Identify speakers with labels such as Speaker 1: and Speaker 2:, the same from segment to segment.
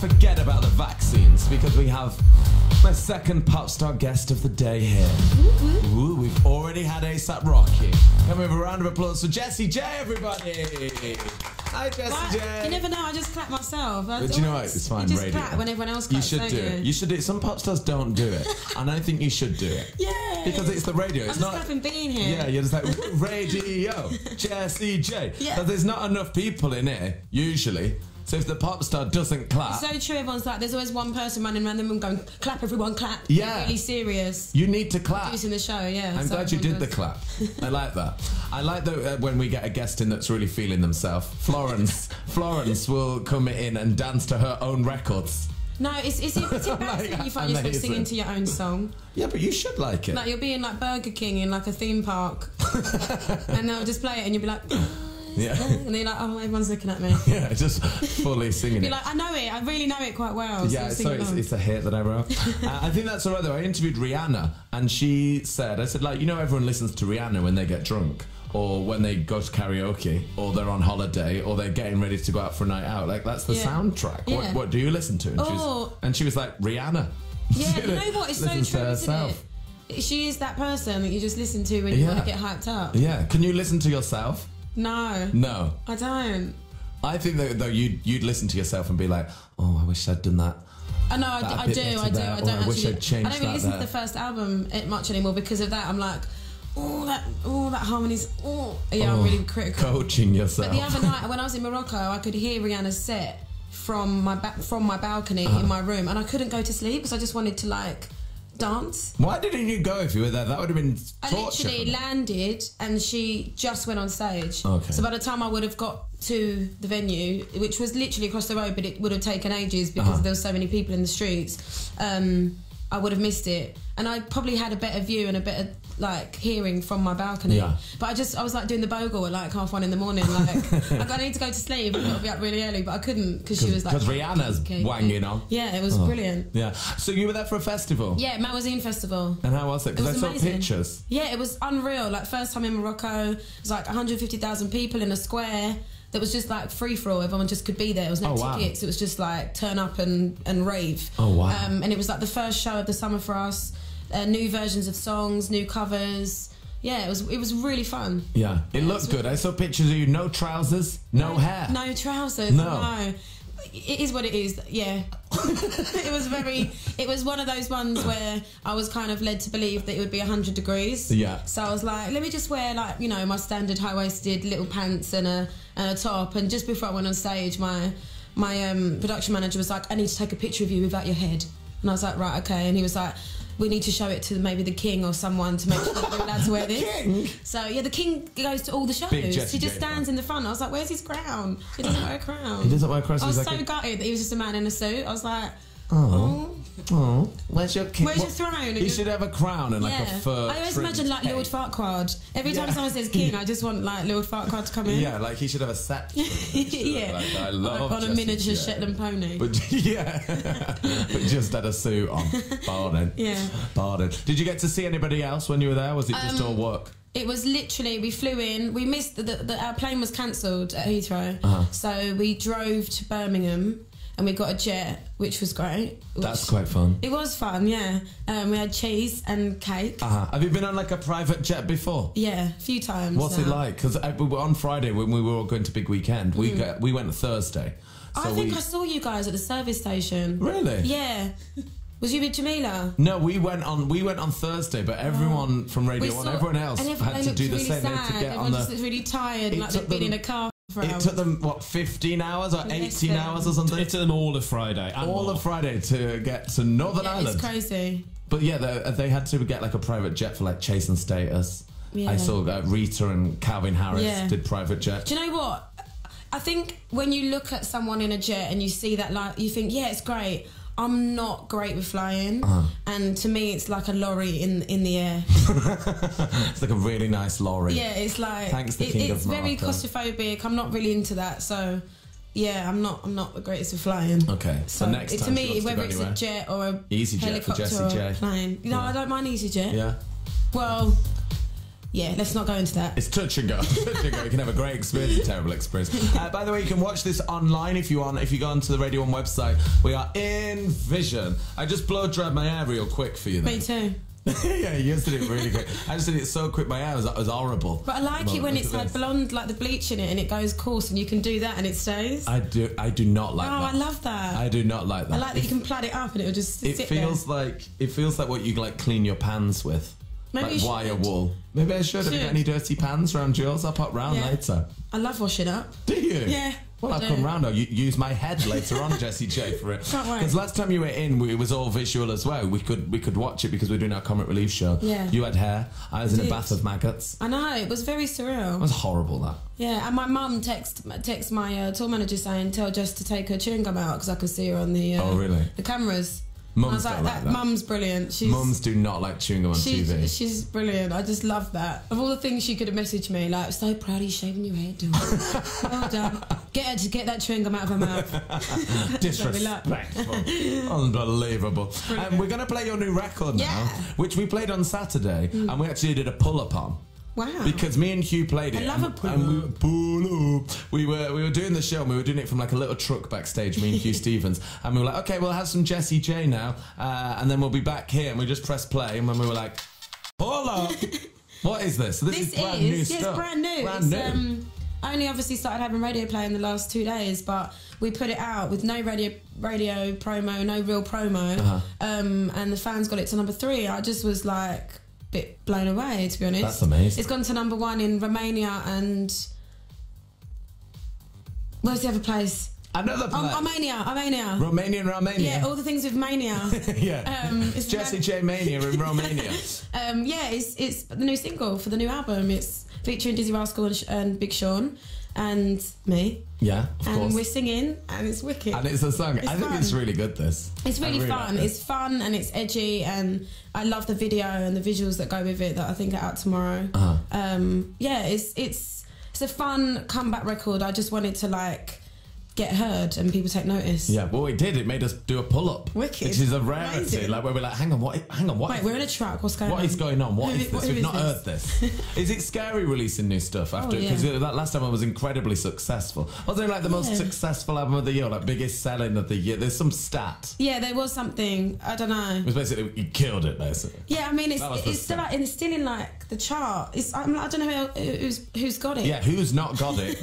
Speaker 1: forget about the vaccines because we have my second pop star guest of the day here. Ooh, we've already had A$AP Rocky. Can we have a round of applause for Jessie J, everybody? Hi, Jessie J.
Speaker 2: You never know, I just clap myself.
Speaker 1: But you know what? It's fine,
Speaker 2: you just
Speaker 1: radio.
Speaker 2: clap when everyone else claps,
Speaker 1: You should do it. You should do it. Some pop stars don't do it. And I think you should do it.
Speaker 2: Yeah.
Speaker 1: Because it's the radio. It's
Speaker 2: I'm just clapping being here.
Speaker 1: Yeah, you're just like, radio, Jessie J.
Speaker 2: Yeah.
Speaker 1: But there's not enough people in here, usually. So if the pop star doesn't clap...
Speaker 2: It's so true, everyone's like, there's always one person running around the room going, clap everyone, clap.
Speaker 1: Yeah.
Speaker 2: Really serious.
Speaker 1: You need to clap.
Speaker 2: Producing the show, yeah.
Speaker 1: I'm glad you did the clap. I like that. I like that when we get a guest in that's really feeling themselves. Florence will come in and dance to her own records.
Speaker 2: No, it's embarrassing when you find yourself singing to your own song.
Speaker 1: Yeah, but you should like it.
Speaker 2: Like you'll be in like Burger King in like a theme park and they'll just play it and you'll be like...
Speaker 1: Yeah.
Speaker 2: And they're like, oh, everyone's looking at me.
Speaker 1: Yeah, just fully singing
Speaker 2: Be
Speaker 1: it.
Speaker 2: like, I know it. I really know it quite well.
Speaker 1: Yeah, so it's a hit that I wrote. I think that's all right, though. I interviewed Rihanna, and she said, I said, like, you know, everyone listens to Rihanna when they get drunk, or when they go to karaoke, or they're on holiday, or they're getting ready to go out for a night out. Like, that's the soundtrack.
Speaker 2: Yeah.
Speaker 1: What do you listen to? And she was like, Rihanna.
Speaker 2: Yeah, you know what? It's so true, isn't it? She is that person that you just listen to when you want to get hyped up.
Speaker 1: Yeah. Can you listen to yourself?
Speaker 2: No.
Speaker 1: No.
Speaker 2: I don't.
Speaker 1: I think that though you'd listen to yourself and be like, oh, I wish I'd done that.
Speaker 2: I know, I do. I don't
Speaker 1: I wish I'd changed that.
Speaker 2: I don't really listen to the first album much anymore because of that. I'm like, that harmony's, yeah, I'm really critical.
Speaker 1: Coaching yourself.
Speaker 2: But the other night when I was in Morocco, I could hear Rihanna's set from my balcony in my room, and I couldn't go to sleep because I just wanted to like dance.
Speaker 1: Why didn't you go if you were there? That would have been torture.
Speaker 2: I literally landed and she just went on stage.
Speaker 1: Okay.
Speaker 2: So by the time I would have got to the venue, which was literally across the road, but it would have taken ages because there were so many people in the streets, I would have missed it. And I probably had a better view and a better like hearing from my balcony. Yeah. But I was like doing the bogle at like 1:30 in the morning. Like I need to go to sleep. I've got to be up really early, but I couldn't because she was like. Because
Speaker 1: Rihanna's wanging on.
Speaker 2: Yeah, it was brilliant.
Speaker 1: Yeah. So you were there for a festival?
Speaker 2: Yeah, Magazine Festival.
Speaker 1: And how was it? Because I saw pictures.
Speaker 2: Yeah, it was unreal. Like first time in Morocco, it was like 150,000 people in a square. That was just like free for all. Everyone just could be there. It was no tickets. It was just like turn up and rave.
Speaker 1: Oh wow!
Speaker 2: And it was like the first show of the summer for us. New versions of songs, new covers. Yeah, it was really fun.
Speaker 1: Yeah, it looked good. I saw pictures of you. No trousers, no hair.
Speaker 2: No trousers. No. It is what it is. Yeah. It was one of those ones where I was kind of led to believe that it would be 100 degrees.
Speaker 1: Yeah.
Speaker 2: So I was like, let me just wear like, you know, my standard high-waisted little pants and a top. And just before I went on stage, my production manager was like, I need to take a picture of you without your head. And I was like, right, okay. And he was like, we need to show it to maybe the king or someone to make sure that we're allowed to wear this.
Speaker 1: King?
Speaker 2: So yeah, the king goes to all the shows. He just stands in the front. I was like, where's his crown? He doesn't wear a crown.
Speaker 1: He doesn't wear a crown.
Speaker 2: I was so gutted that he was just a man in a suit. I was like,
Speaker 1: where's your king?
Speaker 2: Where's your throne?
Speaker 1: He should have a crown and like a fur.
Speaker 2: I always imagine like Lord Farquaad. Every time someone says king, I just want like Lord Farquaad to come in.
Speaker 1: Yeah, like he should have a set.
Speaker 2: Yeah,
Speaker 1: like, I love
Speaker 2: on a miniature Shetland pony.
Speaker 1: But but just had a suit on. Pardon.
Speaker 2: Yeah.
Speaker 1: Pardon. Did you get to see anybody else when you were there? Was it just all work?
Speaker 2: It was literally, we flew in, we missed, our plane was cancelled at Heathrow, so we drove to Birmingham and we got a jet, which was great.
Speaker 1: That's quite fun.
Speaker 2: It was fun, yeah. We had cheese and cake.
Speaker 1: Have you been on like a private jet before?
Speaker 2: Yeah, a few times.
Speaker 1: What's it like? Because on Friday when we were all going to Big Weekend, we went Thursday. So
Speaker 2: I think I saw you guys at the service station.
Speaker 1: Really?
Speaker 2: Yeah. Was you with Jamila?
Speaker 1: No, we went on Thursday, but everyone from Radio 1, everyone else had to do the same. They had to get on the...
Speaker 2: Everyone just really tired, like they'd been in a car for hours.
Speaker 1: It took them, what, 15 hours or 18 hours or something?
Speaker 3: It took them all of Friday.
Speaker 1: All of Friday to get to Northern Ireland.
Speaker 2: It's crazy.
Speaker 1: But yeah, they had to get like a private jet for like Chase and Status. Yeah. I saw Rita and Calvin Harris did private jet.
Speaker 2: Do you know what? I think when you look at someone in a jet and you see that, like, you think, yeah, it's great. I'm not great with flying, and to me it's like a lorry in the air.
Speaker 1: It's like a really nice lorry.
Speaker 2: Yeah, it's like
Speaker 1: thanks the king
Speaker 2: it's
Speaker 1: of
Speaker 2: very claustrophobic. I'm not really into that, so yeah, I'm not the greatest with flying.
Speaker 1: Okay, so next time
Speaker 2: to me, whether it's a jet or a
Speaker 1: EasyJet
Speaker 2: helicopter
Speaker 1: for Jessie J.
Speaker 2: Plane, no, I don't mind EasyJet.
Speaker 1: Yeah.
Speaker 2: Well, Yeah, let's not go into that.
Speaker 1: It's touch and go. Touch and go. You can have a great experience, a terrible experience. By the way, you can watch this online if you want. If you go onto the Radio 1 website, we are in vision. I just blow dried my hair real quick for you.
Speaker 2: Me too.
Speaker 1: Yeah, you just did it really quick. I just did it so quick, my hair was horrible.
Speaker 2: But I like it when it's like blonde, like the bleach in it, and it goes coarse, and you can do that and it stays.
Speaker 1: I do not like that.
Speaker 2: Oh, I love that.
Speaker 1: I do not like that.
Speaker 2: I like that you can plait it up and it'll just sit there.
Speaker 1: It feels like what you like clean your pans with.
Speaker 2: Maybe
Speaker 1: like wire wool. Maybe I should. Have you got any dirty pans around yours? I'll pop round later.
Speaker 2: I love washing up.
Speaker 1: Do you?
Speaker 2: Yeah.
Speaker 1: Well, I'll come round. I'll use my head later on, Jessie J, for it.
Speaker 2: Can't wait.
Speaker 1: Because last time you were in, it was all visual as well. We could watch it because we're doing our comic relief show.
Speaker 2: Yeah.
Speaker 1: You had hair. I was in a bath of maggots.
Speaker 2: I know. It was very surreal.
Speaker 1: It was horrible, that.
Speaker 2: Yeah, and my mum text my tour manager saying, tell Jess to take her chewing gum out because I could see her on the
Speaker 1: oh, really?
Speaker 2: the cameras.
Speaker 1: Mums
Speaker 2: I was like, that mum's brilliant.
Speaker 1: Mums do not like chewing gum on TV.
Speaker 2: She's brilliant. I just love that. Of all the things she could have messaged me, like, so proud of you shaving your head. Well done. Get her to get that chewing gum out of her mouth.
Speaker 1: Disrespectful. Unbelievable. And we're going to play your new record now, which we played on Saturday, and we actually did a pull-up on.
Speaker 2: Wow.
Speaker 1: Because me and Hugh played it.
Speaker 2: I love a pull-up.
Speaker 1: We were doing the show and we were doing it from like a little truck backstage, me and Hugh Stevens. And we were like, okay, we'll have some Jessie J now. And then we'll be back here. And we just pressed play. And when we were like, pull up. What is this? So this is brand new stuff.
Speaker 2: It's brand new.
Speaker 1: Brand new.
Speaker 2: I only obviously started having radio play in the last 2 days, but we put it out with no radio promo, no real promo. And the fans got it to number 3. I just was like... bit blown away, to be honest.
Speaker 1: That's amazing.
Speaker 2: It's gone to number 1 in Romania and where's the other place?
Speaker 1: Another place.
Speaker 2: Romania.
Speaker 1: Romania.
Speaker 2: Yeah, all the things with mania.
Speaker 1: Yeah. It's Jessie J Mania in Romania.
Speaker 2: Yeah, it's the new single for the new album. It's featuring Dizzy Rascal and Big Sean and me.
Speaker 1: Yeah, of course.
Speaker 2: And we're singing, and it's wicked.
Speaker 1: And it's a song. I think it's really good, this.
Speaker 2: It's really fun. Like it's fun, and it's edgy, and I love the video and the visuals that go with it that I think are out tomorrow. Yeah, it's a fun comeback record. I just wanted to, like, get heard and people take notice.
Speaker 1: Yeah, well, it did. It made us do a pull-up.
Speaker 2: Wicked.
Speaker 1: Which is a rarity.
Speaker 2: Amazing.
Speaker 1: Like, where we're like, hang on, what?
Speaker 2: Wait, we're in a truck. What's going on?
Speaker 1: What is going on? What is this? We've not heard this. Is it scary releasing new stuff after? Because that last time it was incredibly successful. Wasn't it like the most successful album of the year, like biggest selling of the year? There's some stat.
Speaker 2: Yeah, there was something. I don't know.
Speaker 1: It was basically, you killed it, basically.
Speaker 2: Yeah, I mean, it's still in like the chart. I don't know who's got it.
Speaker 1: Yeah, who's not got it?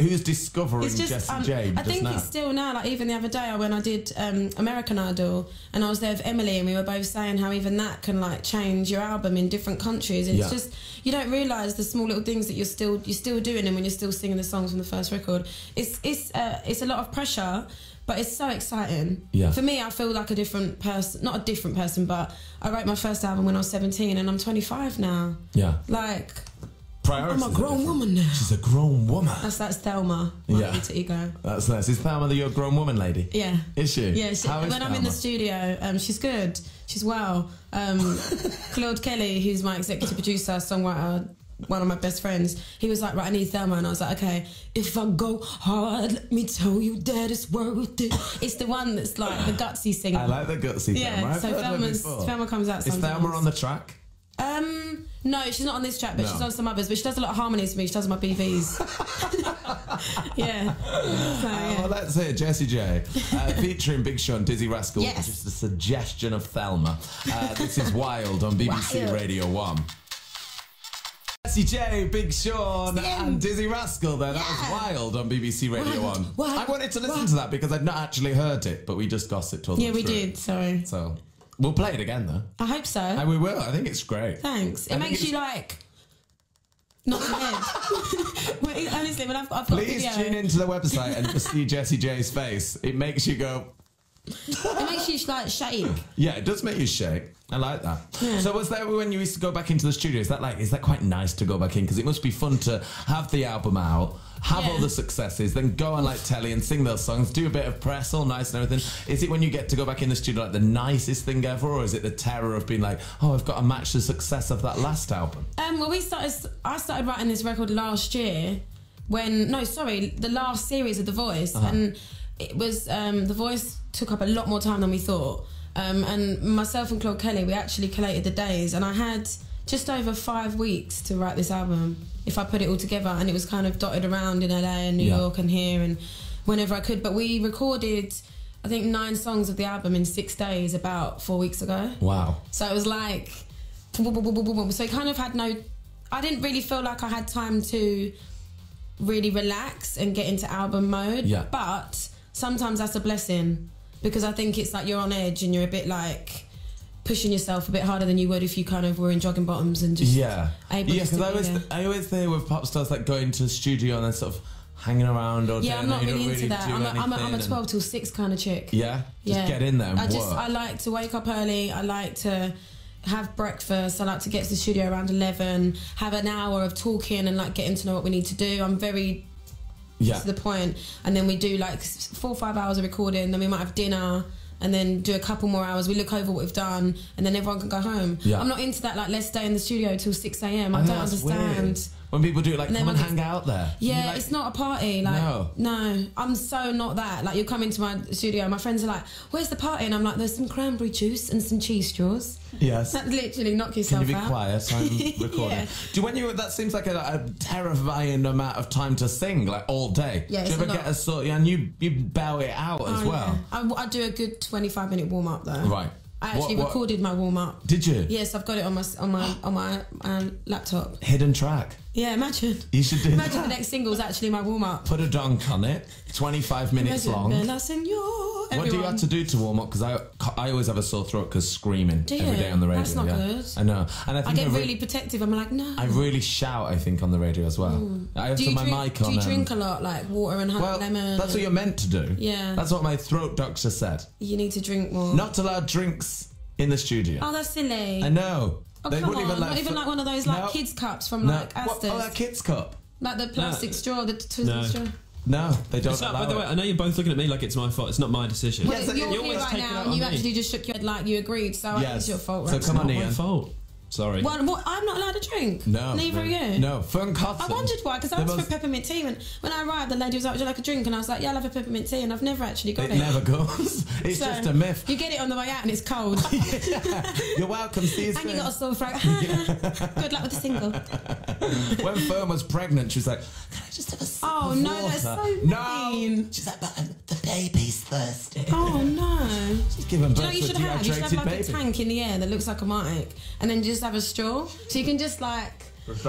Speaker 1: Who's discovering Jessie J?
Speaker 2: I think it's still now, like even the other day when I did American Idol and I was there with Emily and we were both saying how even that can like change your album in different countries, and it's just, you don't realise the small little things that you're still doing, and when you're still singing the songs from the first record, it's a lot of pressure, but it's so exciting.
Speaker 1: Yeah.
Speaker 2: For me, I feel like a different person, not a different person, but I wrote my first album when I was 17 and I'm 25 now.
Speaker 1: Yeah.
Speaker 2: Like,
Speaker 1: priorities.
Speaker 2: I'm a grown woman now.
Speaker 1: She's a grown woman.
Speaker 2: That's Thelma. My alter ego.
Speaker 1: That's nice. Is Thelma your grown woman lady?
Speaker 2: Yeah.
Speaker 1: Is she?
Speaker 2: Yeah. When
Speaker 1: Thelma?
Speaker 2: I'm in the studio, she's good. She's well. Claude Kelly, who's my executive producer, songwriter, one of my best friends, he was like, right, I need Thelma, and I was like, okay, if I go hard, let me tell you that it's worth it. It's the one that's like the gutsy singer.
Speaker 1: I like the gutsy Thelma.
Speaker 2: So Thelma comes out sometimes.
Speaker 1: Is Thelma on the track?
Speaker 2: No, she's not on this track, but she's on some others. But she does a lot of harmonies for me. She does my BVs. Yeah. So, yeah.
Speaker 1: Well, let's hear Jessie J featuring Big Sean, Dizzy Rascal.
Speaker 2: Yes.
Speaker 1: Just a suggestion of Thelma. This is Wild on BBC Radio 1. Jessie J, Big Sean, and Dizzy Rascal there. That was Wild on BBC Radio 1. I wanted to listen to that because I'd not actually heard it, but we just gossiped all the way through.
Speaker 2: Yeah, we did. Sorry.
Speaker 1: So we'll play it again, though.
Speaker 2: I hope so.
Speaker 1: And we will. I think it's great.
Speaker 2: Thanks. It makes you like not your head. Honestly, when I've got a video.
Speaker 1: Please tune into the website and just see Jessie J's face. It makes you go.
Speaker 2: It makes you like shake.
Speaker 1: Yeah, it does make you shake. I like that.
Speaker 2: Yeah.
Speaker 1: So was that when you used to go back into the studio? Is that quite nice to go back in? Because it must be fun to have the album out, have all the successes, then go on like telly and sing those songs, do a bit of press, all nice and everything. Is it when you get to go back in the studio like the nicest thing ever, or is it the terror of being like, oh, I've got to match the success of that last album?
Speaker 2: Well, I started writing this record last year the last series of The Voice, and it was The Voice took up a lot more time than we thought. And myself and Claude Kelly, we actually collated the days, and I had just over 5 weeks to write this album, if I put it all together, and it was kind of dotted around in LA and New York and here and whenever I could. But we recorded, I think, 9 songs of the album in 6 days about 4 weeks ago.
Speaker 1: Wow.
Speaker 2: So it was like, so it kind of had no, I didn't really feel like I had time to really relax and get into album mode.
Speaker 1: Yeah.
Speaker 2: But sometimes that's a blessing, because I think it's like you're on edge and you're a bit like pushing yourself a bit harder than you would if you kind of were in jogging bottoms and just able to
Speaker 1: because I always think with pop stars like going to the studio and then sort of hanging around all day.
Speaker 2: Yeah, I'm not really into that. I'm a 12
Speaker 1: and...
Speaker 2: till 6 kind of chick.
Speaker 1: Yeah? Just get in there and work.
Speaker 2: I like to wake up early. I like to have breakfast. I like to get to the studio around 11, have an hour of talking and like getting to know what we need to do. I'm very to the point. And then we do like 4 or 5 hours of recording, then we might have dinner, and then do a couple more hours. We look over what we've done, and then everyone can go home. Yeah. I'm not into that, like, let's stay in the studio till 6 a.m. I don't understand.
Speaker 1: Weird. When people do it, like, come and hang out there.
Speaker 2: Yeah,
Speaker 1: like,
Speaker 2: it's not a party. Like, no, I'm so not that. Like, you'll come into my studio, my friends are like, where's the party? And I'm like, there's some cranberry juice and some cheese straws.
Speaker 1: Yes.
Speaker 2: That literally knock yourself out.
Speaker 1: Can you be quiet? I'm recording. That seems like a terrifying amount of time to sing, like, all day.
Speaker 2: Yeah,
Speaker 1: do you ever get a sort? And you bow it out as well.
Speaker 2: Yeah. I do a good 25-minute warm up though.
Speaker 1: Right.
Speaker 2: I actually recorded my warm up.
Speaker 1: Did you?
Speaker 2: Yes, I've got it on my laptop.
Speaker 1: Hidden track.
Speaker 2: Yeah, imagine.
Speaker 1: You should do
Speaker 2: Imagine the next single's actually my warm up.
Speaker 1: Put a dunk on it. 25 minutes long. What do you have to do to warm up? Because I always have a sore throat because screaming every day on the radio.
Speaker 2: That's not good.
Speaker 1: I know. And
Speaker 2: I get really protective. I'm like, no.
Speaker 1: I really shout, I think, on the radio as well. I have my mic on.
Speaker 2: Do you drink a lot, like water and lemon?
Speaker 1: That's what you're meant to do.
Speaker 2: Yeah.
Speaker 1: That's what my throat doctor said.
Speaker 2: You need to drink more.
Speaker 1: Not allowed drinks in the studio.
Speaker 2: Oh, that's silly.
Speaker 1: I know.
Speaker 2: Oh, they come on. Not even like one of those like kids cups from like Asda's.
Speaker 1: Oh, that kids cup.
Speaker 2: Like the plastic straw, the twisted straw.
Speaker 1: No, they don't allow
Speaker 3: By the way, I know you're both looking at me like it's my fault. It's not my decision.
Speaker 2: Well, you're here right now and you actually just shook your head like you agreed, so it's your fault, right?
Speaker 1: So come on, Ian.
Speaker 3: It's not my fault. Sorry.
Speaker 2: Well, I'm not allowed to drink.
Speaker 1: No.
Speaker 2: Neither are you.
Speaker 1: No. Fern Cotton.
Speaker 2: I wondered why, because I asked for peppermint tea. When I arrived, the lady was like, would you like a drink? And I was like, yeah, I'll have a peppermint tea. And I've never actually got it.
Speaker 1: It never goes. It's just a myth.
Speaker 2: You get it on the way out and it's cold.
Speaker 1: You're welcome, Caesar.
Speaker 2: And you got a sore throat. Good luck with the single.
Speaker 1: When Fern was pregnant, she was like, can I just have a sip of
Speaker 2: no,
Speaker 1: water?
Speaker 2: that's so mean.
Speaker 1: She's like, but the baby's thirsty.
Speaker 2: Oh, no.
Speaker 1: She's giving birth to a
Speaker 2: you should have? You should have like
Speaker 1: baby.
Speaker 2: a tank in the air that looks like a mic, and then just have a straw. So you can just like...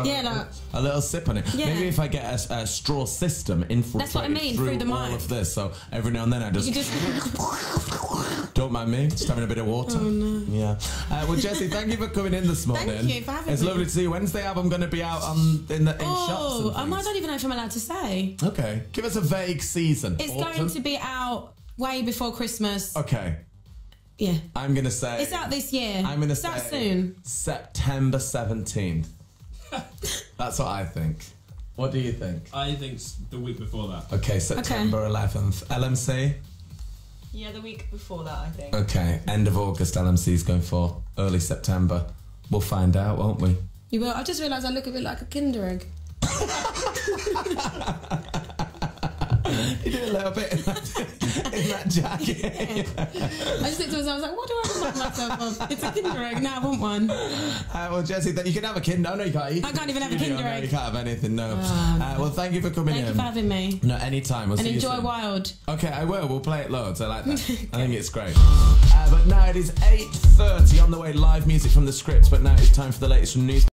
Speaker 2: Yeah, like
Speaker 1: a little sip on it.
Speaker 2: Yeah.
Speaker 1: Maybe if I get a straw system infiltrated through
Speaker 2: the mic.
Speaker 1: all of this, so every now and then I just don't mind me, just having a bit of water.
Speaker 2: Oh no.
Speaker 1: Yeah. Well, Jessie, thank you for coming in this morning.
Speaker 2: Thank you for having me.
Speaker 1: It's lovely to see you. When's the album going to be out in shops?
Speaker 2: I don't even know if I'm allowed to say.
Speaker 1: Okay, give us a vague season.
Speaker 2: It's going to be out way before Christmas.
Speaker 1: Okay.
Speaker 2: Yeah.
Speaker 1: I'm going to say
Speaker 2: it's out this year.
Speaker 1: I'm going to say
Speaker 2: out soon.
Speaker 1: September 17th. That's what I think. What do you think?
Speaker 3: I think the week before that.
Speaker 1: Okay, September 11th. LMC?
Speaker 4: Yeah, the week before that, I think.
Speaker 1: Okay, end of August LMC's going for. Early September. We'll find out, won't we?
Speaker 2: You will. I just realised I look a bit like a Kinder Egg.
Speaker 1: You did a little bit in that jacket.
Speaker 2: Yeah. I just looked at myself, I was like, what do I look myself of? It's a Kinder Egg, now I want one.
Speaker 1: Well, Jessie, you can have a Kinder. Oh, no, you can't eat.
Speaker 2: I can't even have a Kinder Egg.
Speaker 1: No, you can't have anything, no. Well, thank you for coming in.
Speaker 2: Thank you for having me.
Speaker 1: No, anytime. We'll see you
Speaker 2: enjoy
Speaker 1: soon.
Speaker 2: Wild.
Speaker 1: Okay, I will. We'll play it loads. I like that. Okay. I think it's great. But now it is 8:30 on the way. Live music from the script. But now it's time for the latest from news.